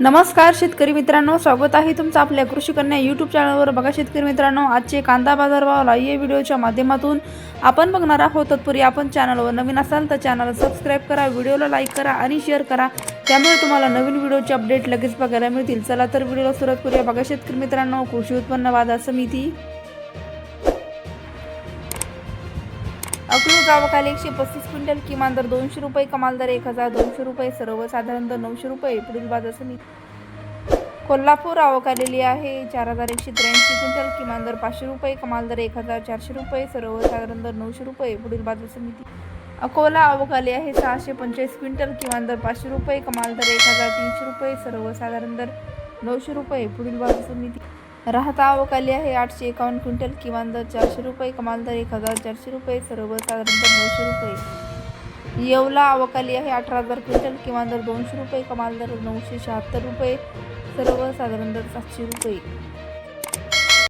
नमस्कार शेतकरी मित्रांनो, स्वागत आहे तुमचं आपल्या कृषी कन्या यूट्यूब चॅनलवर। बघा शेतकरी मित्रांनो, आजचे कांदा बाजारभाव लाईव्ह व्हिडिओच्या माध्यमातून आपण बघणार आहोत। तत्पूर्वी आपण चॅनलवर नवीन असाल तर चॅनल सबस्क्राइब करा, व्हिडिओला लाईक करा आणि शेअर करा, त्यामुळे तुम्हाला नवीन व्हिडिओचे अपडेट लगेच बघायला मिळतील। चला तर व्हिडिओला सुरुवात करूया। बघा शेतकरी मित्रांनो, कृषी उत्पन्न बाजार समिती अकलूज आवकाल 135 क्विंटल, किमान दर 200 रुपये, कमाल दर 1200 रुपये, सर्वसाधारण दर 900 रुपये। पुढील बाजार समिती कोल्हापूर आवकालेली आहे 4183 क्विंटल, किमान दर 500 रुपये, कमाल दर 1400 रुपये, सर्वसाधारण दर 900 रुपये। पुढील बाजार समिती अकोला आवकाली आहे 645 क्विंटल, किमान दर 500 रुपये, कमाल दर 1300 रुपये, सर्वसाधारण दर 900 रुपये। पुढील बाजार समिती राहता आवकाली आहे 851 क्विंटल, किमान दर 400 रुपये, कमाल दर 1400 रुपये, सर्वसाधारण दर 900 रुपये। येवला आवकाली आहे 18000 क्विंटल, किमान दर 200 रुपये, कमाल दर 976 रुपये, सर्वसाधारण दर 700 रुपये।